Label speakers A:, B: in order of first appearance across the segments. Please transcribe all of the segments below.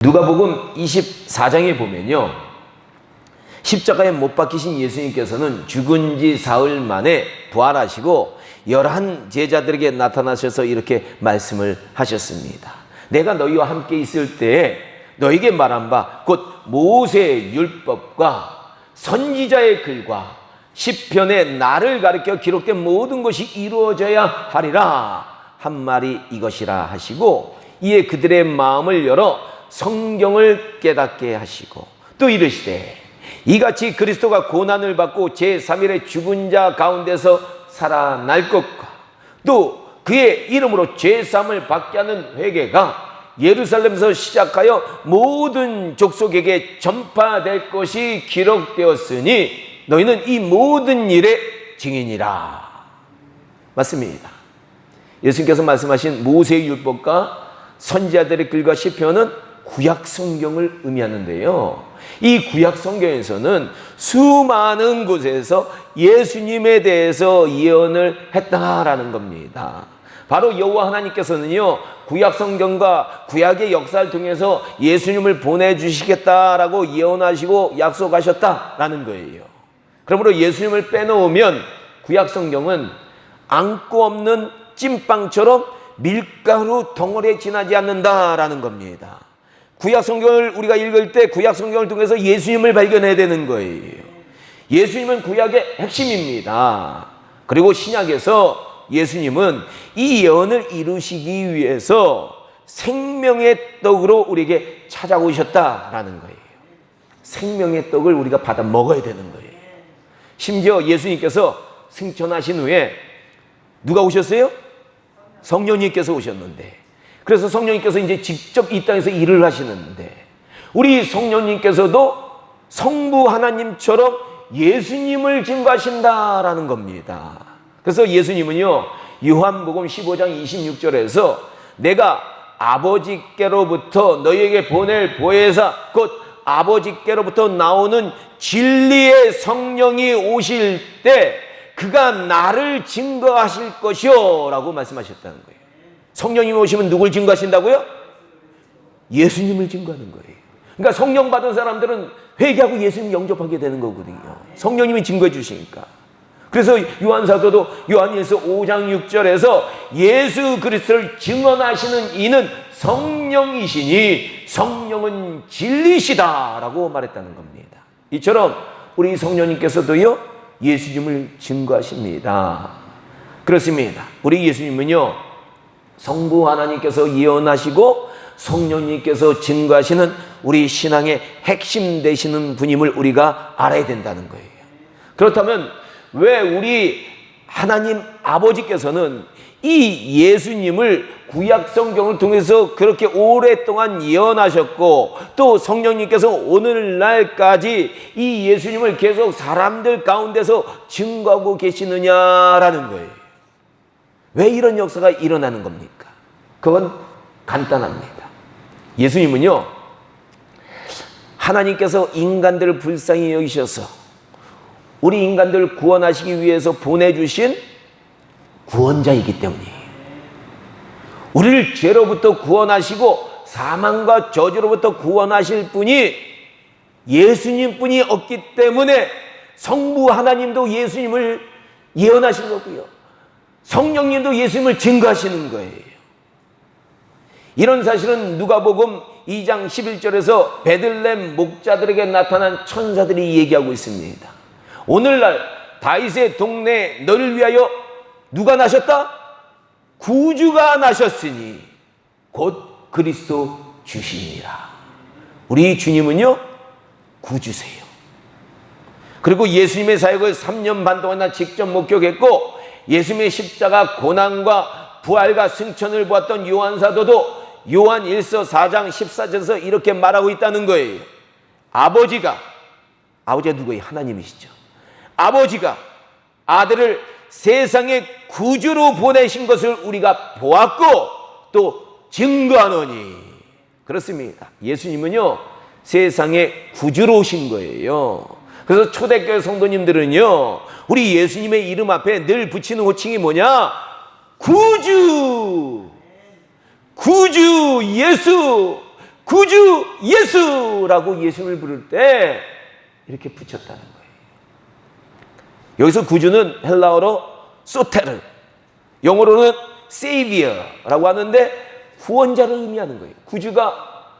A: 누가복음 24장에 보면요, 십자가에 못 박히신 예수님께서는 죽은 지 사흘 만에 부활하시고 11 제자들에게 나타나셔서 이렇게 말씀을 하셨습니다. 내가 너희와 함께 있을 때에 너희에게 말한 바 곧 모세의 율법과 선지자의 글과 시편에 나를 가리켜 기록된 모든 것이 이루어져야 하리라 한 말이 이것이라 하시고, 이에 그들의 마음을 열어 성경을 깨닫게 하시고 또 이르시되, 이같이 그리스도가 고난을 받고 제3일에 죽은 자 가운데서 살아날 것과 또 그의 이름으로 죄사함을 받게 하는 회개가 예루살렘에서 시작하여 모든 족속에게 전파될 것이 기록되었으니 너희는 이 모든 일의 증인이라. 맞습니다. 예수님께서 말씀하신 모세의 율법과 선지자들의 글과 시편은 구약 성경을 의미하는데요, 이 구약 성경에서는 수많은 곳에서 예수님에 대해서 예언을 했다라는 겁니다. 바로 여호와 하나님께서는요, 구약 성경과 구약의 역사를 통해서 예수님을 보내주시겠다라고 예언하시고 약속하셨다라는 거예요. 그러므로 예수님을 빼놓으면 구약 성경은 안고 없는 찐빵처럼 밀가루 덩어리에 지나지 않는다라는 겁니다. 구약 성경을 우리가 읽을 때 구약 성경을 통해서 예수님을 발견해야 되는 거예요. 예수님은 구약의 핵심입니다. 그리고 신약에서 예수님은 이 예언을 이루시기 위해서 생명의 떡으로 우리에게 찾아오셨다라는 거예요. 생명의 떡을 우리가 받아 먹어야 되는 거예요. 심지어 예수님께서 승천하신 후에 누가 오셨어요? 성령님께서 오셨는데, 그래서 성령님께서 이제 직접 이 땅에서 일을 하시는데, 우리 성령님께서도 성부 하나님처럼 예수님을 증거하신다라는 겁니다. 그래서 예수님은요, 요한복음 15장 26절에서 내가 아버지께로부터 너희에게 보낼 보혜사 곧 아버지께로부터 나오는 진리의 성령이 오실 때 그가 나를 증거하실 것이요 라고 말씀하셨다는 거예요. 성령님이 오시면 누굴 증거하신다고요? 예수님을 증거하는 거예요. 그러니까 성령 받은 사람들은 회개하고 예수님 영접하게 되는 거거든요. 성령님이 증거해 주시니까. 그래서 요한사도도 요한일서 5장 6절에서 예수 그리스도를 증언하시는 이는 성령이시니 성령은 진리시다라고 말했다는 겁니다. 이처럼 우리 성령님께서도요, 예수님을 증거하십니다. 그렇습니다. 우리 예수님은요, 성부 하나님께서 예언하시고 성령님께서 증거하시는 우리 신앙의 핵심 되시는 분임을 우리가 알아야 된다는 거예요. 그렇다면 왜 우리 하나님 아버지께서는 이 예수님을 구약 성경을 통해서 그렇게 오랫동안 예언하셨고 또 성령님께서 오늘날까지 이 예수님을 계속 사람들 가운데서 증거하고 계시느냐라는 거예요. 왜 이런 역사가 일어나는 겁니까? 그건 간단합니다. 예수님은요, 하나님께서 인간들을 불쌍히 여기셔서 우리 인간들을 구원하시기 위해서 보내주신 구원자이기 때문이에요. 우리를 죄로부터 구원하시고 사망과 저주로부터 구원하실 분이 예수님뿐이 없기 때문에 성부 하나님도 예수님을 예언하신 거고요, 성령님도 예수님을 증거하시는 거예요. 이런 사실은 누가복음 2장 11절에서 베들레헴 목자들에게 나타난 천사들이 얘기하고 있습니다. 오늘날 다윗의 동네에 너를 위하여 누가 나셨다? 구주가 나셨으니 곧 그리스도 주시니라. 우리 주님은요, 구주세요. 그리고 예수님의 사역을 3년 반 동안 직접 목격했고 예수님의 십자가 고난과 부활과 승천을 보았던 요한사도도 요한 1서 4장 14절에서 이렇게 말하고 있다는 거예요. 아버지가 누구예요? 하나님이시죠. 아버지가 아들을 세상의 구주로 보내신 것을 우리가 보았고 또 증거하노니. 그렇습니다. 예수님은요, 세상의 구주로 오신 거예요. 그래서 초대교회 성도님들은요, 우리 예수님의 이름 앞에 늘 붙이는 호칭이 뭐냐? 구주, 예수, 구주 예수라고 예수를 부를 때 이렇게 붙였다는 거예요. 여기서 구주는 헬라어로 소테르, 영어로는 세이비어라고 하는데 구원자를 의미하는 거예요.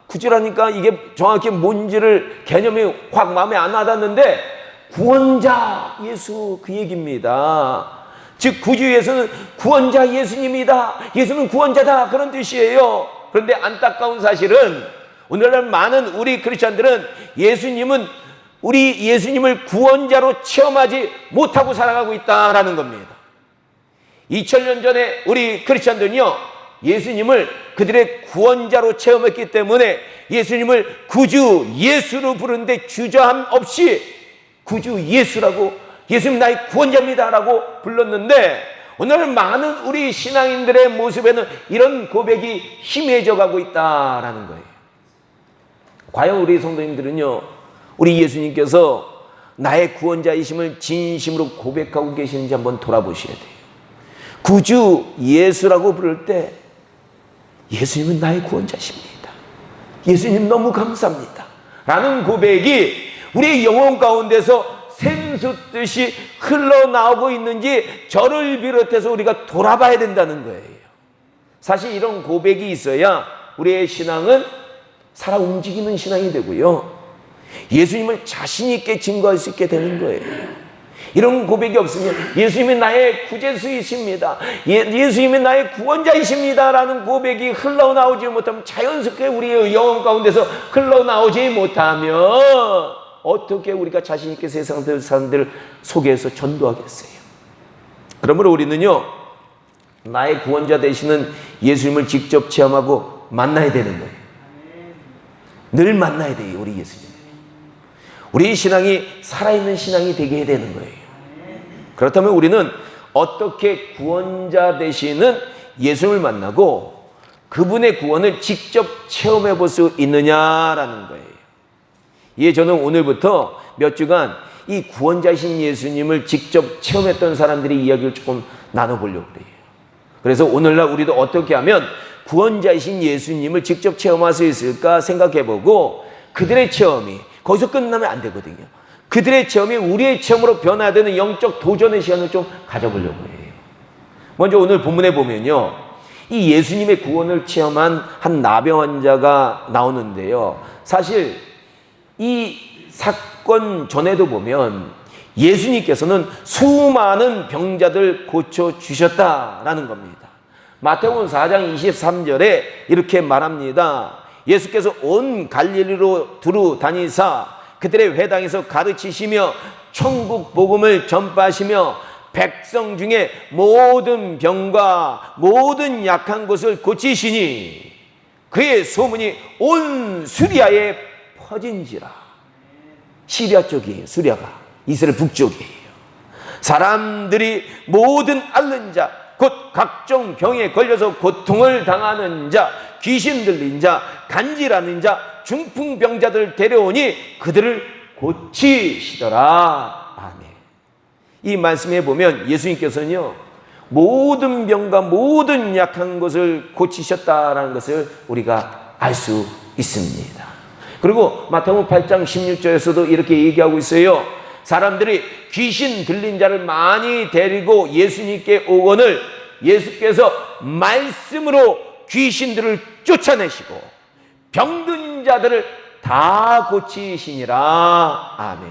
A: 구주라니까 이게 정확히 뭔지를 개념이 확 마음에 안 와닿는데 구원자 예수 그 얘기입니다. 즉 구주 예수는 구원자 예수님이다. 예수는 구원자다. 그런 뜻이에요. 그런데 안타까운 사실은 오늘날 많은 우리 크리스찬들은 우리 예수님을 구원자로 체험하지 못하고 살아가고 있다라는 겁니다. 2000년 전에 우리 크리스찬들은요, 예수님을 그들의 구원자로 체험했기 때문에 예수님을 구주 예수로 부르는데 주저함 없이 구주 예수라고, 예수님 나의 구원자입니다라고 불렀는데 오늘 많은 우리 신앙인들의 모습에는 이런 고백이 희미해져 가고 있다라는 거예요. 과연 우리 성도님들은요, 우리 예수님께서 나의 구원자이심을 진심으로 고백하고 계시는지 한번 돌아보셔야 돼요. 구주 예수라고 부를 때 예수님은 나의 구원자십니다. 예수님 너무 감사합니다. 라는 고백이 우리의 영혼 가운데서 샘솟듯이 흘러나오고 있는지 저를 비롯해서 우리가 돌아봐야 된다는 거예요. 사실 이런 고백이 있어야 우리의 신앙은 살아 움직이는 신앙이 되고요, 예수님을 자신 있게 증거할 수 있게 되는 거예요. 이런 고백이 없으면 예수님이 나의 구제수이십니다, 예수님이 나의 구원자이십니다 라는 고백이 흘러나오지 못하면, 자연스럽게 우리의 영혼 가운데서 흘러나오지 못하면 어떻게 우리가 자신 있게 세상 사람들 속에서 전도하겠어요? 그러므로 우리는요, 나의 구원자 되시는 예수님을 직접 체험하고 만나야 되는 거예요. 늘 만나야 돼요, 우리 예수님. 우리 신앙이 살아있는 신앙이 되게 해야 되는 거예요. 그렇다면 우리는 어떻게 구원자 되시는 예수님을 만나고 그분의 구원을 직접 체험해 볼 수 있느냐라는 거예요. 예, 저는 오늘부터 몇 주간 이 구원자이신 예수님을 직접 체험했던 사람들의 이야기를 조금 나눠보려고 그래요. 그래서 오늘날 우리도 어떻게 하면 구원자이신 예수님을 직접 체험할 수 있을까 생각해보고, 그들의 체험이 거기서 끝나면 안 되거든요. 그들의 체험이 우리의 체험으로 변화되는 영적 도전의 시간을 좀 가져보려고 해요. 먼저 오늘 본문에 보면요, 이 예수님의 구원을 체험한 한 나병 환자가 나오는데요, 사실 이 사건 전에도 보면 예수님께서는 수많은 병자들 고쳐주셨다라는 겁니다. 마태복음 4장 23절에 이렇게 말합니다. 예수께서 온 갈릴리로 두루 다니사 그들의 회당에서 가르치시며 천국 복음을 전파하시며 백성 중에 모든 병과 모든 약한 것을 고치시니 그의 소문이 온 수리아에 퍼진지라. 시리아 쪽이에요. 수리아가 이스라엘 북쪽이에요. 사람들이 모든 앓는 자, 곧 각종 병에 걸려서 고통을 당하는 자, 귀신 들린 자, 간질하는 자, 중풍병자들 데려오니 그들을 고치시더라. 아멘. 이 말씀에 보면 예수님께서는요, 모든 병과 모든 약한 것을 고치셨다라는 것을 우리가 알 수 있습니다. 그리고 마태복음 8장 16절에서도 이렇게 얘기하고 있어요. 사람들이 귀신 들린 자를 많이 데리고 예수님께 오거늘 예수께서 말씀으로 귀신들을 쫓아내시고 병든 자들을 다 고치시니라. 아멘.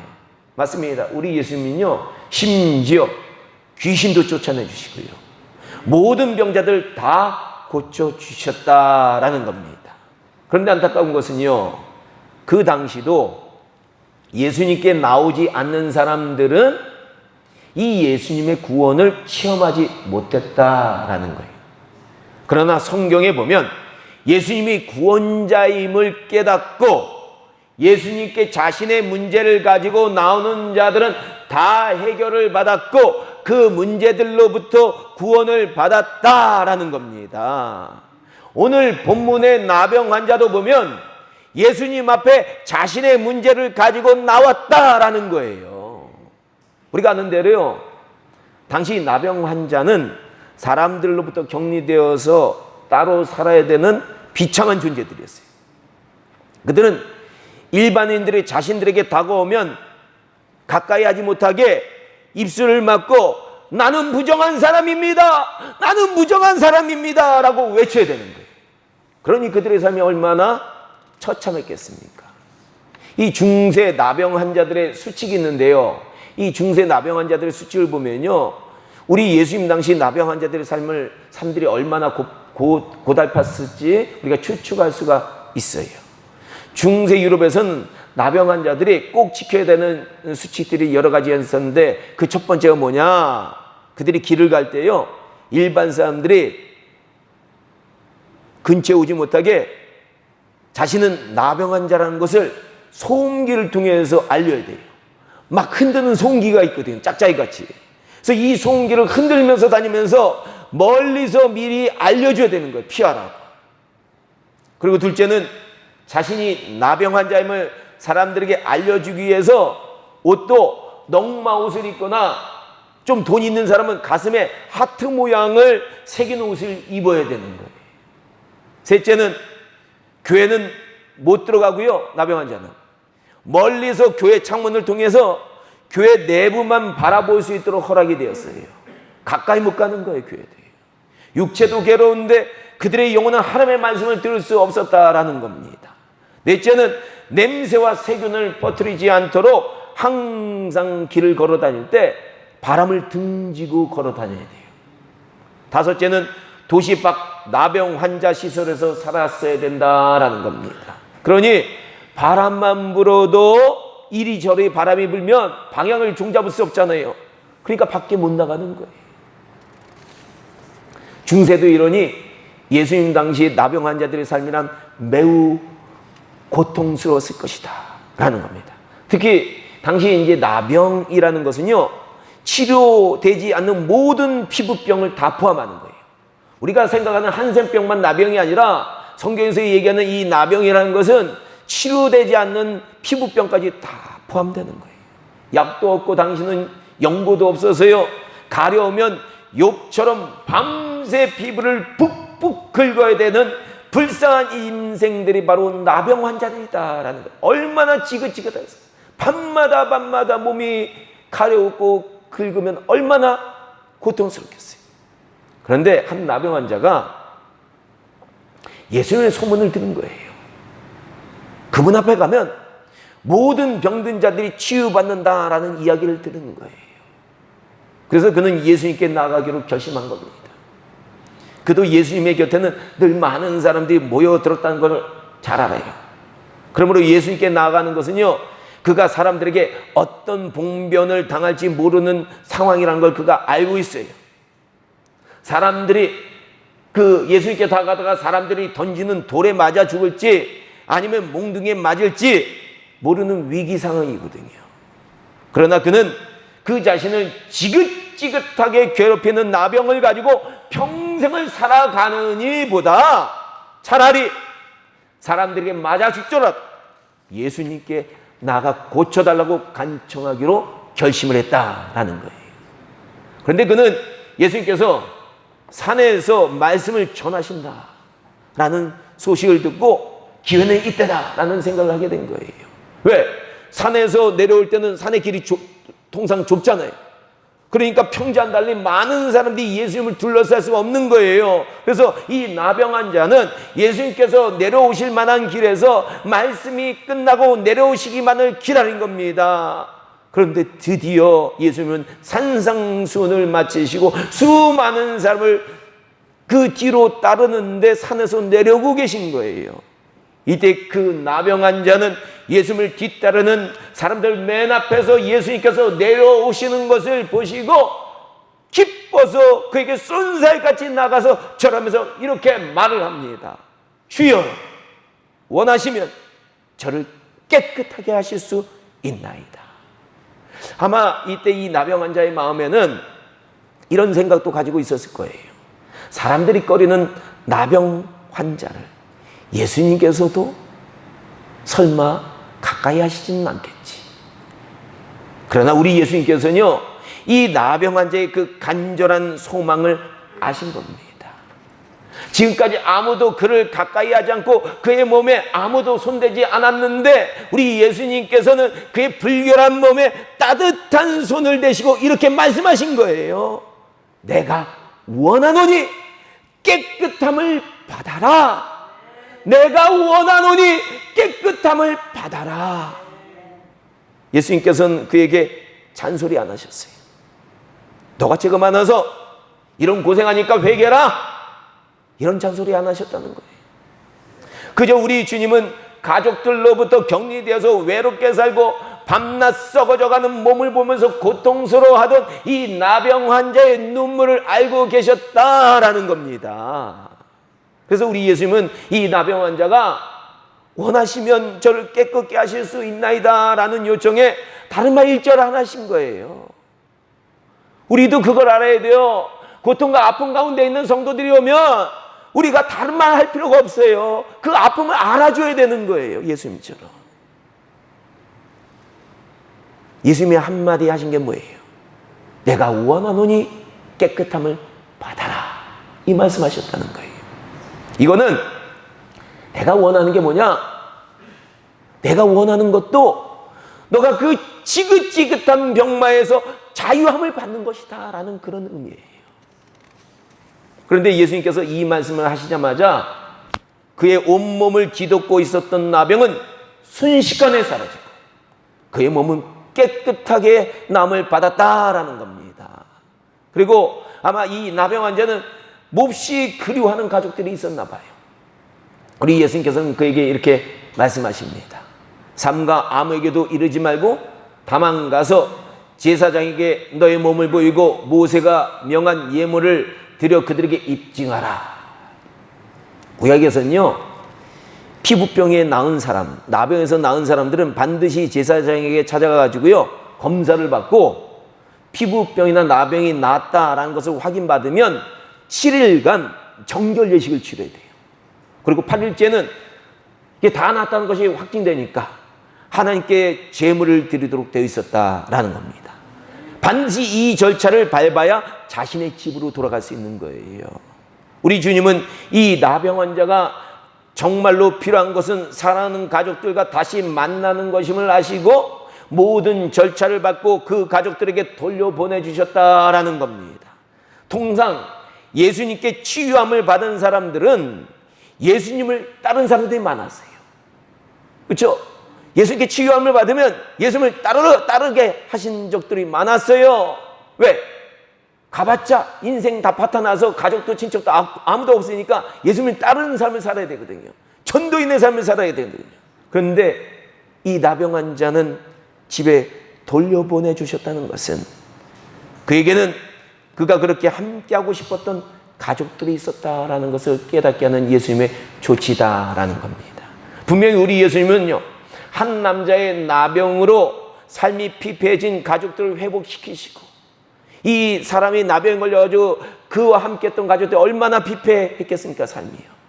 A: 맞습니다. 우리 예수님은요, 심지어 귀신도 쫓아내 주시고요, 모든 병자들 다 고쳐주셨다라는 겁니다. 그런데 안타까운 것은요, 그 당시도 예수님께 나오지 않는 사람들은 이 예수님의 구원을 체험하지 못했다라는 거예요. 그러나 성경에 보면 예수님이 구원자임을 깨닫고 예수님께 자신의 문제를 가지고 나오는 자들은 다 해결을 받았고 그 문제들로부터 구원을 받았다라는 겁니다. 오늘 본문의 나병 환자도 보면 예수님 앞에 자신의 문제를 가지고 나왔다라는 거예요. 우리가 아는 대로요, 당시 나병 환자는 사람들로부터 격리되어서 따로 살아야 되는 비참한 존재들이었어요. 그들은 일반인들이 자신들에게 다가오면 가까이 하지 못하게 입술을 막고 나는 부정한 사람입니다. 나는 부정한 사람입니다. 라고 외쳐야 되는 거예요. 그러니 그들의 삶이 얼마나 처참했겠습니까? 이 중세 나병 환자들의 수칙이 있는데요. 이 중세 나병 환자들의 수칙을 보면요. 우리 예수님 당시 나병 환자들의 삶들이 얼마나 고달팠을지 우리가 추측할 수가 있어요. 중세 유럽에서는 나병 환자들이 꼭 지켜야 되는 수칙들이 여러 가지 있었는데 그 첫 번째가 뭐냐? 그들이 길을 갈 때요. 일반 사람들이 근처에 오지 못하게 자신은 나병 환자라는 것을 소음기를 통해서 알려야 돼요. 막 흔드는 소음기가 있거든요. 짝짝이 같이. 그래서 이 소음기를 흔들면서 다니면서 멀리서 미리 알려줘야 되는 거예요. 피하라고. 그리고 둘째는 자신이 나병 환자임을 사람들에게 알려주기 위해서 옷도 넝마 옷을 입거나 좀 돈 있는 사람은 가슴에 하트 모양을 새긴 옷을 입어야 되는 거예요. 셋째는 교회는 못 들어가고요. 나병 환자는 멀리서 교회 창문을 통해서 교회 내부만 바라볼 수 있도록 허락이 되었어요. 가까이 못 가는 거예요. 교회도. 육체도 괴로운데 그들의 영혼은 하나님의 말씀을 들을 수 없었다라는 겁니다. 넷째는 냄새와 세균을 퍼뜨리지 않도록 항상 길을 걸어 다닐 때 바람을 등지고 걸어 다녀야 돼요. 다섯째는 도시 밖 나병 환자 시설에서 살았어야 된다라는 겁니다. 그러니 바람만 불어도 이리저리 바람이 불면 방향을 종잡을 수 없잖아요. 그러니까 밖에 못 나가는 거예요. 중세도 이러니 예수님 당시 나병 환자들의 삶이란 매우 고통스러웠을 것이다 라는 겁니다. 특히 당시 이제 나병이라는 것은요, 치료되지 않는 모든 피부병을 다 포함하는 거예요. 우리가 생각하는 한센병만 나병이 아니라 성경에서 얘기하는 이 나병이라는 것은 치료되지 않는 피부병까지 다 포함되는 거예요. 약도 없고 당신은 연고도 없어서요, 가려우면 욥처럼 밤새 피부를 푹푹 긁어야 되는 불쌍한 인생들이 바로 나병 환자들이다라는 거예요. 얼마나 지긋지긋해서 밤마다 몸이 가려웠고 긁으면 얼마나 고통스럽겠어요. 그런데 한 나병 환자가 예수님의 소문을 들은 거예요. 그분 앞에 가면 모든 병든 자들이 치유받는다라는 이야기를 들은 거예요. 그래서 그는 예수님께 나아가기로 결심한 겁니다. 그도 예수님의 곁에는 늘 많은 사람들이 모여들었다는 걸 잘 알아요. 그러므로 예수님께 나아가는 것은요, 그가 사람들에게 어떤 봉변을 당할지 모르는 상황이라는 걸 그가 알고 있어요. 사람들이 예수님께 다가가다가 사람들이 던지는 돌에 맞아 죽을지 아니면 몽둥이에 맞을지 모르는 위기 상황이거든요. 그러나 그는 그 자신을 지긋지긋하게 괴롭히는 나병을 가지고 평생을 살아가느니 보다 차라리 사람들에게 맞아 죽더라도 예수님께 나가 고쳐달라고 간청하기로 결심을 했다라는 거예요. 그런데 그는 예수님께서 산에서 말씀을 전하신다라는 소식을 듣고 기회는 이때다라는 생각을 하게 된 거예요. 왜? 산에서 내려올 때는 산의 길이 통상 좁잖아요. 그러니까 평지와는 달리 많은 사람들이 예수님을 둘러쌀 수가 없는 거예요. 그래서 이 나병 환자는 예수님께서 내려오실 만한 길에서 말씀이 끝나고 내려오시기만을 기다린 겁니다. 그런데 드디어 예수님은 산상수훈을 마치시고 수많은 사람을 그 뒤로 따르는데 산에서 내려오고 계신 거예요. 이때 그 나병 환자는 예수님을 뒤따르는 사람들 맨 앞에서 예수님께서 내려오시는 것을 보시고 기뻐서 그에게 쏜살같이 나가서 절하면서 이렇게 말을 합니다. 주여, 원하시면 저를 깨끗하게 하실 수 있나이다. 아마 이때 이 나병 환자의 마음에는 이런 생각도 가지고 있었을 거예요. 사람들이 꺼리는 나병 환자를 예수님께서도 설마 가까이 하시지는 않겠지. 그러나 우리 예수님께서는요, 이 나병 환자의 그 간절한 소망을 아신 겁니다. 지금까지 아무도 그를 가까이 하지 않고 그의 몸에 아무도 손대지 않았는데 우리 예수님께서는 그의 불결한 몸에 따뜻한 손을 대시고 이렇게 말씀하신 거예요. 내가 원하노니 깨끗함을 받아라. 내가 원하노니 깨끗함을 받아라. 예수님께서는 그에게 잔소리 안 하셨어요. 너가 죄가 많아서 이런 고생하니까 회개라, 이런 잔소리 안 하셨다는 거예요. 그저 우리 주님은 가족들로부터 격리되어서 외롭게 살고 밤낮 썩어져가는 몸을 보면서 고통스러워하던 이 나병 환자의 눈물을 알고 계셨다라는 겁니다. 그래서 우리 예수님은 이 나병 환자가 원하시면 저를 깨끗게 하실 수 있나이다 라는 요청에 다른 말 일절 안 하신 거예요. 우리도 그걸 알아야 돼요. 고통과 아픔 가운데 있는 성도들이 오면 우리가 다른 말 할 필요가 없어요. 그 아픔을 알아줘야 되는 거예요. 예수님처럼. 예수님이 한마디 하신 게 뭐예요? 내가 원하노니 깨끗함을 받아라, 이 말씀하셨다는 거예요. 이거는 내가 원하는 게 뭐냐? 내가 원하는 것도 너가 그 지긋지긋한 병마에서 자유함을 받는 것이다 라는 그런 의미예요. 그런데 예수님께서 이 말씀을 하시자마자 그의 온몸을 뒤덮고 있었던 나병은 순식간에 사라지고 그의 몸은 깨끗하게 남을 받았다라는 겁니다. 그리고 아마 이 나병 환자는 몹시 그리워하는 가족들이 있었나 봐요. 우리 예수님께서는 그에게 이렇게 말씀하십니다. 삼가 아무에게도 이르지 말고 다만 가서 제사장에게 너의 몸을 보이고 모세가 명한 예물을 드려 그들에게 입증하라. 구약에서는요, 피부병에 나은 사람, 나병에서 나은 사람들은 반드시 제사장에게 찾아가가지고요 검사를 받고 피부병이나 나병이 낫다라는 것을 확인받으면 7일간 정결 예식을 치러야 돼요. 그리고 8일째는 이게 다 낫다는 것이 확증되니까 하나님께 제물을 드리도록 되어 있었다라는 겁니다. 반드시 이 절차를 밟아야 자신의 집으로 돌아갈 수 있는 거예요. 우리 주님은 이 나병 환자가 정말로 필요한 것은 사랑하는 가족들과 다시 만나는 것임을 아시고 모든 절차를 밟고 그 가족들에게 돌려보내 주셨다라는 겁니다. 통상 예수님께 치유함을 받은 사람들은 예수님을 따른 사람들이 많았어요. 그렇죠? 예수님께 치유함을 받으면 예수님을 따르게 하신 적들이 많았어요. 왜? 가봤자 인생 다 파탄나서 가족도 친척도 아무도 없으니까 예수님을 따르는 삶을 살아야 되거든요. 전도인의 삶을 살아야 되거든요. 그런데 이 나병 환자는 집에 돌려보내 주셨다는 것은 그에게는 그가 그렇게 함께하고 싶었던 가족들이 있었다라는 것을 깨닫게 하는 예수님의 조치다라는 겁니다. 분명히 우리 예수님은요, 한 남자의 나병으로 삶이 피폐해진 가족들을 회복시키시고 이 사람이 나병에 걸려가지고 그와 함께했던 가족들이 얼마나 피폐했겠습니까? 삶이요.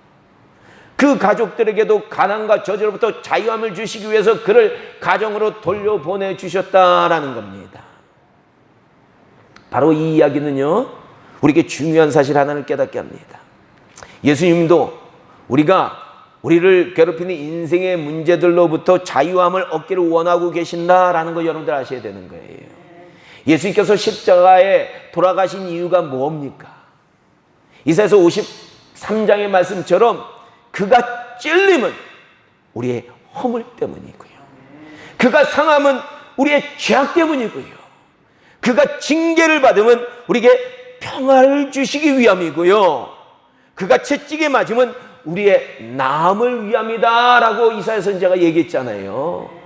A: 그 가족들에게도 가난과 저주로부터 자유함을 주시기 위해서 그를 가정으로 돌려보내 주셨다라는 겁니다. 바로 이 이야기는요, 우리에게 중요한 사실 하나를 깨닫게 합니다. 예수님도 우리를 괴롭히는 인생의 문제들로부터 자유함을 얻기를 원하고 계신다라는 걸 여러분들 아셔야 되는 거예요. 예수님께서 십자가에 돌아가신 이유가 뭡니까? 이사야서 53장의 말씀처럼 그가 찔림은 우리의 허물 때문이고요, 그가 상함은 우리의 죄악 때문이고요, 그가 징계를 받으면 우리에게 평화를 주시기 위함이고요, 그가 채찍에 맞으면 우리의 나음을 위함이다 라고 이사야 선지자가 얘기했잖아요.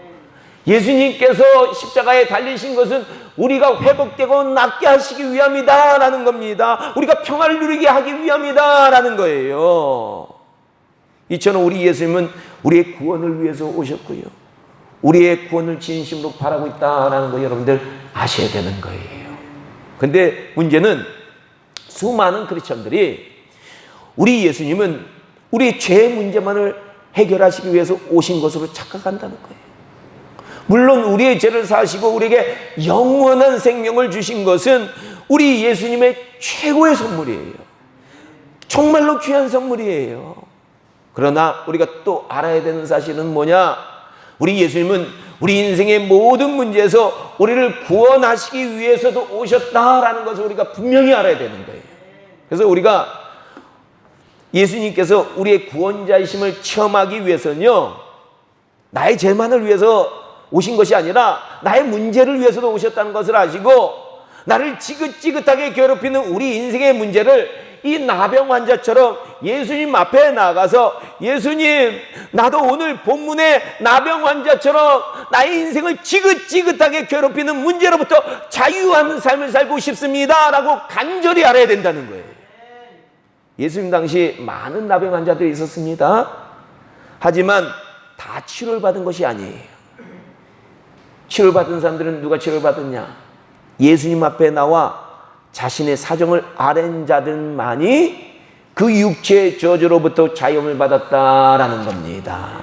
A: 예수님께서 십자가에 달리신 것은 우리가 회복되고 낫게 하시기 위함이다 라는 겁니다. 우리가 평화를 누리게 하기 위함이다 라는 거예요. 이처럼 우리 예수님은 우리의 구원을 위해서 오셨고요, 우리의 구원을 진심으로 바라고 있다라는 거 여러분들 아셔야 되는 거예요. 근데 문제는 수많은 크리스천들이 우리 예수님은 우리의 죄 문제만을 해결하시기 위해서 오신 것으로 착각한다는 거예요. 물론 우리의 죄를 사하시고 우리에게 영원한 생명을 주신 것은 우리 예수님의 최고의 선물이에요. 정말로 귀한 선물이에요. 그러나 우리가 또 알아야 되는 사실은 뭐냐? 우리 예수님은 우리 인생의 모든 문제에서 우리를 구원하시기 위해서도 오셨다라는 것을 우리가 분명히 알아야 되는 거예요. 그래서 우리가 예수님께서 우리의 구원자이심을 체험하기 위해서는요, 나의 죄만을 위해서 오신 것이 아니라 나의 문제를 위해서도 오셨다는 것을 아시고, 나를 지긋지긋하게 괴롭히는 우리 인생의 문제를 이 나병 환자처럼 예수님 앞에 나가서, 예수님, 나도 오늘 본문의 나병 환자처럼 나의 인생을 지긋지긋하게 괴롭히는 문제로부터 자유한 삶을 살고 싶습니다 라고 간절히 알아야 된다는 거예요. 예수님 당시 많은 나병 환자들이 있었습니다. 하지만 다 치료를 받은 것이 아니에요. 치료를 받은 사람들은 누가 치료를 받았냐? 예수님 앞에 나와 자신의 사정을 아는 자들만이 그 육체의 저주로부터 자유함을 받았다라는 겁니다.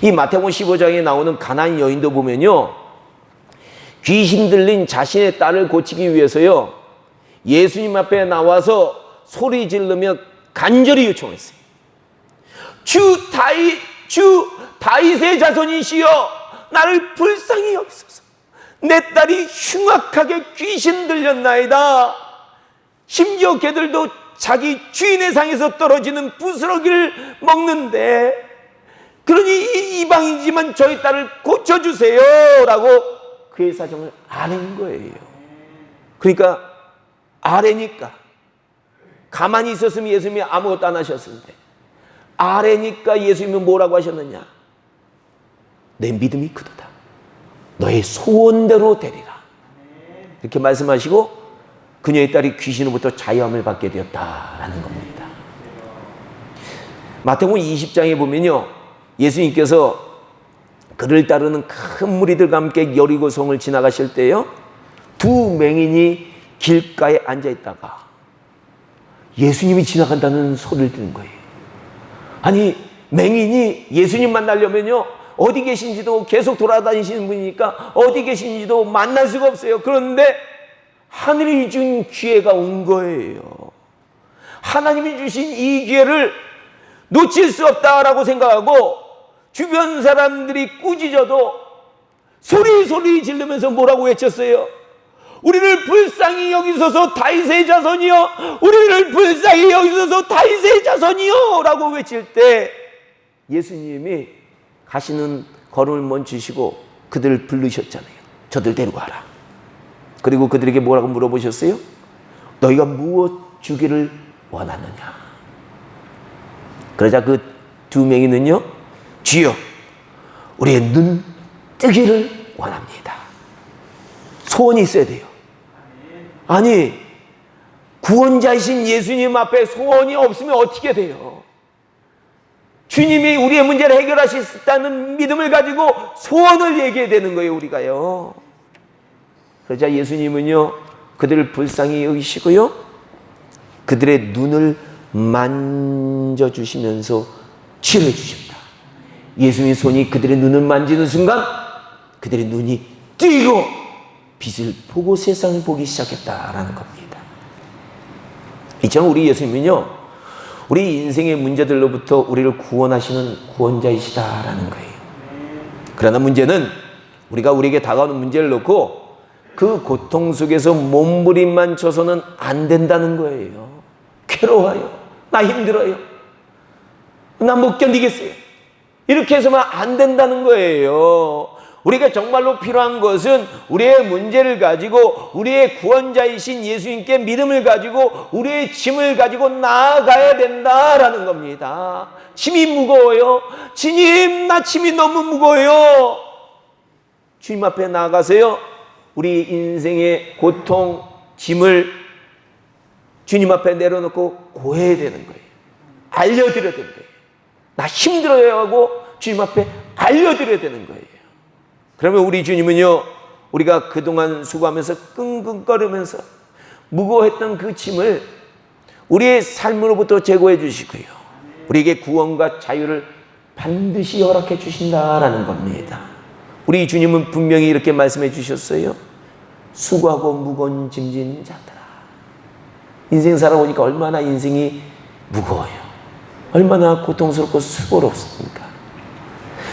A: 이 마태복음 15장에 나오는 가나안 여인도 보면요, 귀신 들린 자신의 딸을 고치기 위해서요, 예수님 앞에 나와서 소리 지르며 간절히 요청했어요. 주 다윗의 자손이시여, 나를 불쌍히 여기소서. 내 딸이 흉악하게 귀신 들렸나이다. 심지어 걔들도 자기 주인의 상에서 떨어지는 부스러기를 먹는데, 그러니 이 이방이지만 저희 딸을 고쳐주세요 라고 그의 사정을 아는 거예요. 그러니까 아래니까, 가만히 있었으면 예수님이 아무것도 안 하셨을 때, 아래니까 예수님은 뭐라고 하셨느냐? 내 믿음이 크도다. 너의 소원대로 되리라. 이렇게 말씀하시고 그녀의 딸이 귀신으로부터 자유함을 받게 되었다라는 겁니다. 마태복음 20장에 보면요, 예수님께서 그를 따르는 큰 무리들과 함께 여리고성을 지나가실 때요, 두 맹인이 길가에 앉아 있다가 예수님이 지나간다는 소리를 듣는 거예요. 아니, 맹인이 예수님 만나려면요, 어디 계신지도, 계속 돌아다니시는 분이니까 어디 계신지도 만날 수가 없어요. 그런데 하늘이 준 기회가 온 거예요. 하나님이 주신 이 기회를 놓칠 수 없다라고 생각하고 주변 사람들이 꾸짖어도 소리 지르면서 뭐라고 외쳤어요? 우리를 불쌍히 여기소서 다윗의 자손이여, 우리를 불쌍히 여기소서 다윗의 자손이여 라고 외칠 때 예수님이 가시는 걸음을 멈추시고 그들을 부르셨잖아요. 저들 데리고 와라. 그리고 그들에게 뭐라고 물어보셨어요? 너희가 무엇 주기를 원하느냐? 그러자 그 두 명이는요, 주여, 우리의 눈 뜨기를 원합니다. 소원이 있어야 돼요. 아니, 구원자이신 예수님 앞에 소원이 없으면 어떻게 돼요? 주님이 우리의 문제를 해결하셨다는 믿음을 가지고 소원을 얘기해야 되는 거예요, 우리가요. 그러자 예수님은요, 그들을 불쌍히 여기시고요, 그들의 눈을 만져주시면서 치료해 주십니다. 예수님의 손이 그들의 눈을 만지는 순간 그들의 눈이 뜨이고 빛을 보고 세상을 보기 시작했다라는 겁니다. 이처럼 우리 예수님은요, 우리 인생의 문제들로부터 우리를 구원하시는 구원자이시다라는 거예요. 그러나 문제는 우리가 우리에게 다가오는 문제를 놓고 그 고통 속에서 몸부림만 쳐서는 안 된다는 거예요. 괴로워요. 나 힘들어요. 나 못 견디겠어요. 이렇게 해서만 안 된다는 거예요. 우리가 정말로 필요한 것은 우리의 문제를 가지고 우리의 구원자이신 예수님께 믿음을 가지고 우리의 짐을 가지고 나아가야 된다라는 겁니다. 짐이 무거워요. 주님, 나 짐이 너무 무거워요. 주님 앞에 나아가세요. 우리 인생의 고통, 짐을 주님 앞에 내려놓고 고해야 되는 거예요. 알려드려야 되는 거예요. 나 힘들어요 하고 주님 앞에 알려드려야 되는 거예요. 그러면 우리 주님은요, 우리가 그동안 수고하면서 끙끙거리면서 무거워했던 그 짐을 우리의 삶으로부터 제거해 주시고요, 우리에게 구원과 자유를 반드시 허락해 주신다라는 겁니다. 우리 주님은 분명히 이렇게 말씀해 주셨어요. 수고하고 무거운 짐진 자들아. 인생 살아보니까 얼마나 인생이 무거워요. 얼마나 고통스럽고 수고롭습니까?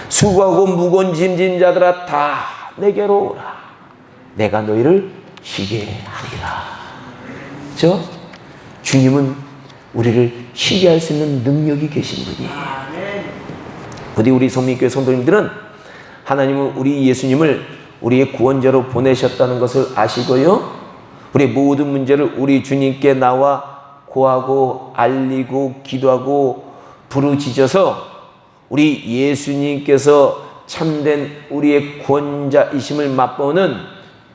A: 수고하고 무거운 짐진 자들아 다 내게로 오라. 내가 너희를 쉬게 하리라. 저 주님은 우리를 쉬게 할 수 있는 능력이 계신 분이에요. 부디 우리 성민교회 성도님들은 하나님은 우리 예수님을 우리의 구원자로 보내셨다는 것을 아시고요, 우리의 모든 문제를 우리 주님께 나와 고하고 알리고 기도하고 부르짖어서 우리 예수님께서 참된 우리의 구원자이심을 맛보는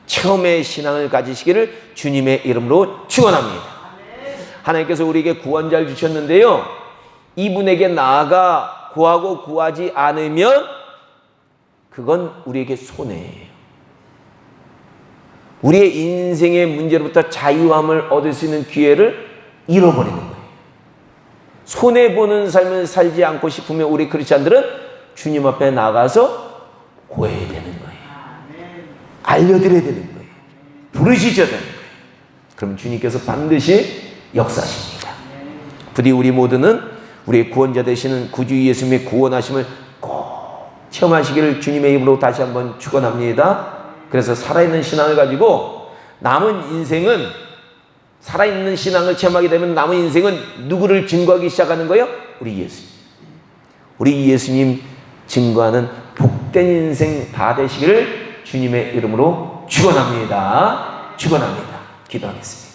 A: 처음의 신앙을 가지시기를 주님의 이름으로 축원합니다. 하나님께서 우리에게 구원자를 주셨는데요, 이분에게 나아가 구하고 구하지 않으면 그건 우리에게 손해예요. 우리의 인생의 문제로부터 자유함을 얻을 수 있는 기회를 잃어버리는 거예요. 손해보는 삶을 살지 않고 싶으면 우리 크리스찬들은 주님 앞에 나가서 구해야 되는 거예요. 알려드려야 되는 거예요. 부르짖어야 되는 거예요. 그럼 주님께서 반드시 역사하십니다. 부디 우리 모두는 우리의 구원자 되시는 구주 예수님의 구원하심을 꼭 체험하시기를 주님의 이름으로 다시 한번 축원합니다. 그래서 살아있는 신앙을 가지고 남은 인생은, 살아있는 신앙을 체험하게 되면 남은 인생은 누구를 증거하기 시작하는 거예요? 우리 예수님. 우리 예수님 증거하는 복된 인생 다 되시기를 주님의 이름으로 축원합니다. 축원합니다. 기도하겠습니다.